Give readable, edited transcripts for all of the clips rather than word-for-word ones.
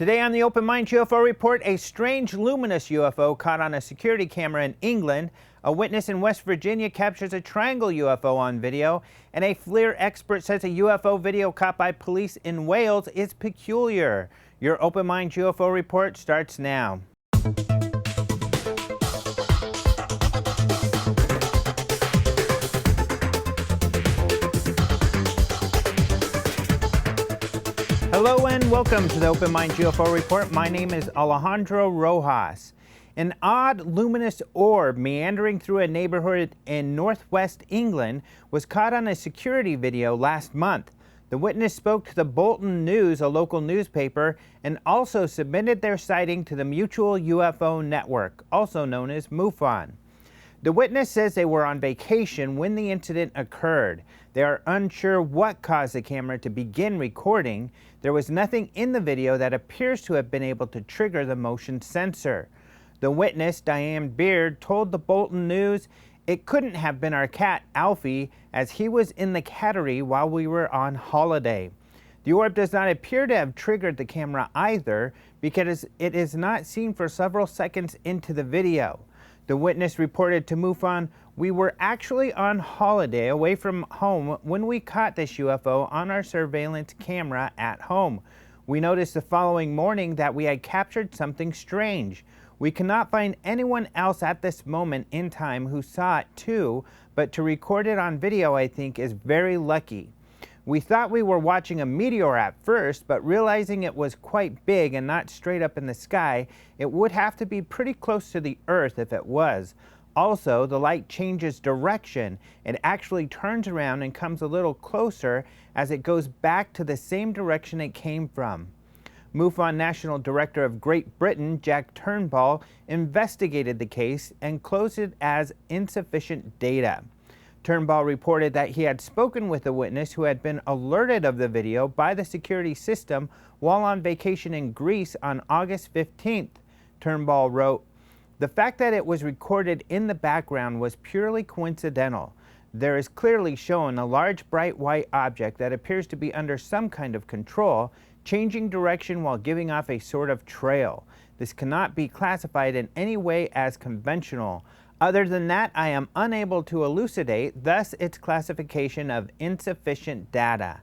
Today on the Open Minds UFO Report, a strange luminous UFO caught on a security camera in England, a witness in West Virginia captures a triangle UFO on video, and a FLIR expert says a UFO video caught by police in Wales is peculiar. Your Open Minds UFO Report starts now. Hello and welcome to the Open Minds UFO Report. My name is Alejandro Rojas. An odd luminous orb meandering through a neighborhood in northwest England was caught on a security video last month. The witness spoke to the Bolton News, a local newspaper, and also submitted their sighting to the Mutual UFO Network, also known as MUFON. The witness says they were on vacation when the incident occurred. They are unsure what caused the camera to begin recording. There was nothing in the video that appears to have been able to trigger the motion sensor. The witness, Diane Beard, told the Bolton News, "It couldn't have been our cat, Alfie, as he was in the cattery while we were on holiday." The orb does not appear to have triggered the camera either, because it is not seen for several seconds into the video. The witness reported to MUFON, "We were actually on holiday away from home when we caught this UFO on our surveillance camera at home. We noticed the following morning that we had captured something strange. We cannot find anyone else at this moment in time who saw it too, but to record it on video, I think, is very lucky. We thought we were watching a meteor at first, but realizing it was quite big and not straight up in the sky, it would have to be pretty close to the Earth if it was. Also, the light changes direction. It actually turns around and comes a little closer as it goes back to the same direction it came from." MUFON National Director of Great Britain, Jack Turnbull, investigated the case and closed it as insufficient data. Turnbull reported that he had spoken with a witness who had been alerted of the video by the security system while on vacation in Greece on August 15th. Turnbull wrote, "The fact that it was recorded in the background was purely coincidental. There is clearly shown a large bright white object that appears to be under some kind of control, changing direction while giving off a sort of trail. This cannot be classified in any way as conventional. Other than that, I am unable to elucidate, thus its classification of insufficient data."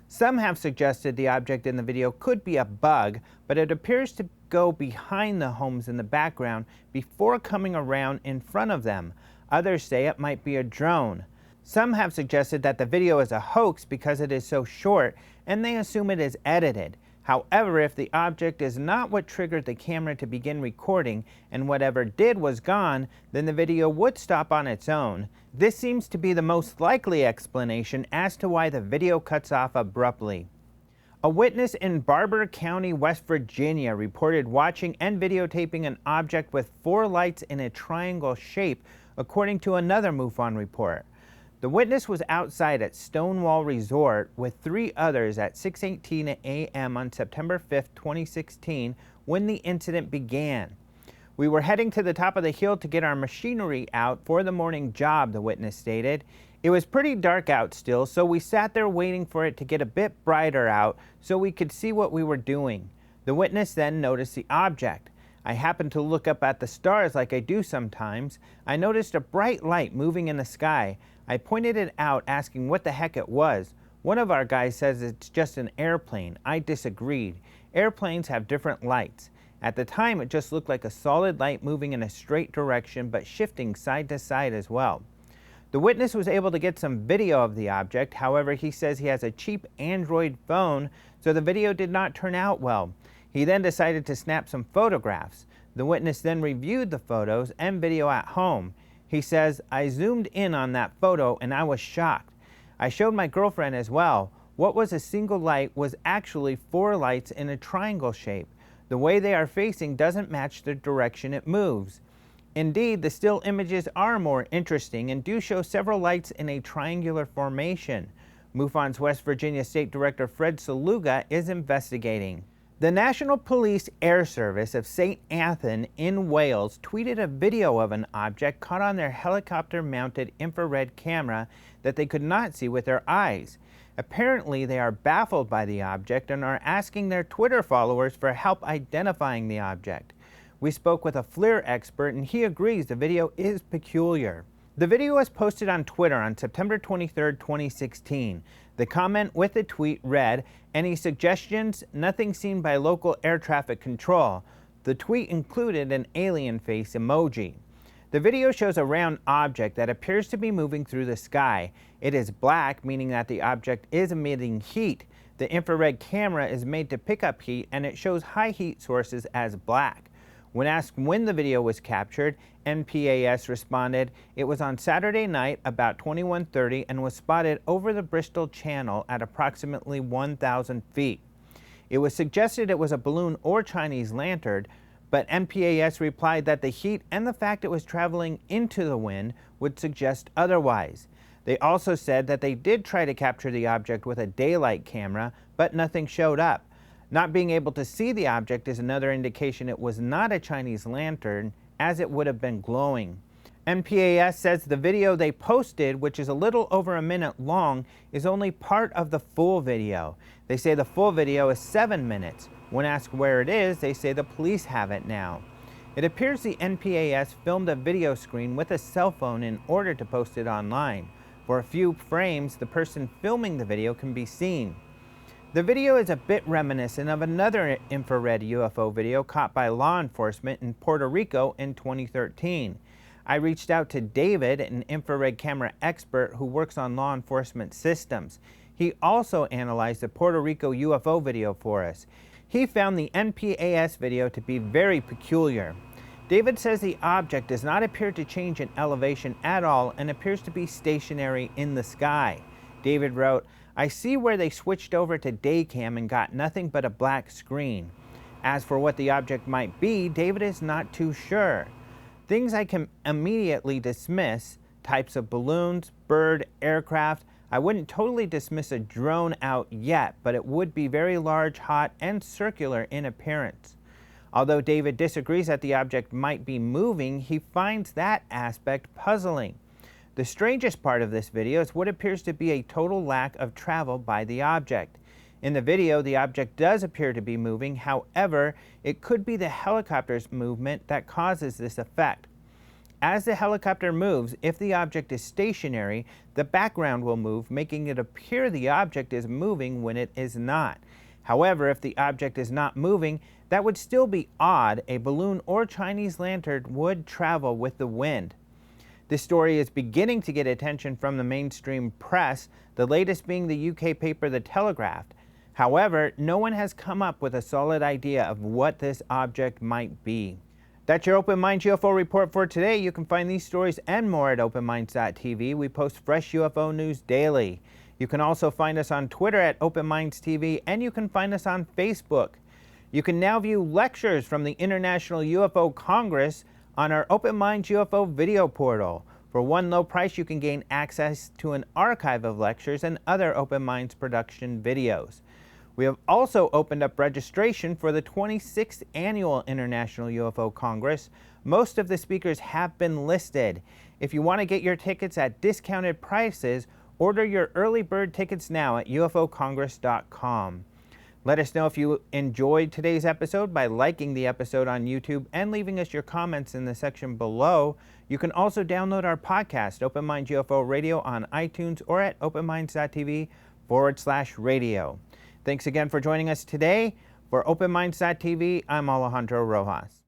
Some have suggested the object in the video could be a bug, but it appears to go behind the homes in the background before coming around in front of them. Others say it might be a drone. Some have suggested that the video is a hoax because it is so short, and they assume it is edited. However, if the object is not what triggered the camera to begin recording, and whatever did was gone, then the video would stop on its own. This seems to be the most likely explanation as to why the video cuts off abruptly. A witness in Barber County, West Virginia, reported watching and videotaping an object with 4 lights in a triangle shape, according to another MUFON report. The witness was outside at Stonewall Resort with 3 others at 6:18 a.m. on September 5, 2016, when the incident began. "We were heading to the top of the hill to get our machinery out for the morning job," the witness stated. "It was pretty dark out still, so we sat there waiting for it to get a bit brighter out so we could see what we were doing." The witness then noticed the object. "I happened to look up at the stars like I do sometimes. I noticed a bright light moving in the sky. I pointed it out, asking what the heck it was. One of our guys says it's just an airplane. I disagreed. Airplanes have different lights. At the time, it just looked like a solid light moving in a straight direction, but shifting side to side as well." The witness was able to get some video of the object. However, he says he has a cheap Android phone, so the video did not turn out well. He then decided to snap some photographs. The witness then reviewed the photos and video at home. He says, "I zoomed in on that photo and I was shocked. I showed my girlfriend as well. What was a single light was actually 4 lights in a triangle shape. The way they are facing doesn't match the direction it moves. Indeed, the still images are more interesting and do show several lights in a triangular formation." MUFON's West Virginia State Director Fred Saluga is investigating. The National Police Air Service of St. Athan in Wales tweeted a video of an object caught on their helicopter-mounted infrared camera that they could not see with their eyes. Apparently, they are baffled by the object and are asking their Twitter followers for help identifying the object. We spoke with a FLIR expert and he agrees the video is peculiar. The video was posted on Twitter on September 23, 2016. The comment with the tweet read, "Any suggestions? Nothing seen by local air traffic control." The tweet included an alien face emoji. The video shows a round object that appears to be moving through the sky. It is black, meaning that the object is emitting heat. The infrared camera is made to pick up heat and it shows high heat sources as black. When asked when the video was captured, NPAS responded, "It was on Saturday night about 21:30 and was spotted over the Bristol Channel at approximately 1,000 feet. It was suggested it was a balloon or Chinese lantern, but NPAS replied that the heat and the fact it was traveling into the wind would suggest otherwise. They also said that they did try to capture the object with a daylight camera, but nothing showed up. Not being able to see the object is another indication it was not a Chinese lantern, as it would have been glowing." NPAS says the video they posted, which is a little over a minute long, is only part of the full video. They say the full video is 7 minutes. When asked where it is, they say the police have it now. It appears the NPAS filmed a video screen with a cell phone in order to post it online. For a few frames, the person filming the video can be seen. The video is a bit reminiscent of another infrared UFO video caught by law enforcement in Puerto Rico in 2013. I reached out to David, an infrared camera expert who works on law enforcement systems. He also analyzed the Puerto Rico UFO video for us. He found the NPAS video to be very peculiar. David says the object does not appear to change in elevation at all and appears to be stationary in the sky. David wrote, "I see where they switched over to daycam and got nothing but a black screen. As for what the object might be, David is not too sure. Things I can immediately dismiss, types of balloons, bird, aircraft. I wouldn't totally dismiss a drone out yet, but it would be very large, hot, and circular in appearance." Although David disagrees that the object might be moving, he finds that aspect puzzling. The strangest part of this video is what appears to be a total lack of travel by the object. In the video, the object does appear to be moving. However, it could be the helicopter's movement that causes this effect. As the helicopter moves, if the object is stationary, the background will move, making it appear the object is moving when it is not. However, if the object is not moving, that would still be odd. A balloon or Chinese lantern would travel with the wind. This story is beginning to get attention from the mainstream press, the latest being the UK paper The Telegraph. However, no one has come up with a solid idea of what this object might be. That's your Open Minds UFO report for today. You can find these stories and more at openminds.tv. We post fresh UFO news daily. You can also find us on Twitter at Open Minds TV, and you can find us on Facebook. You can now view lectures from the International UFO Congress on our Open Minds UFO video portal. For one low price, you can gain access to an archive of lectures and other Open Minds production videos. We have also opened up registration for the 26th Annual International UFO Congress. Most of the speakers have been listed. If you want to get your tickets at discounted prices, order your early bird tickets now at ufocongress.com. Let us know if you enjoyed today's episode by liking the episode on YouTube and leaving us your comments in the section below. You can also download our podcast, Open Minds UFO Radio, on iTunes or at openminds.tv/radio. Thanks again for joining us today. For Open Minds.tv, I'm Alejandro Rojas.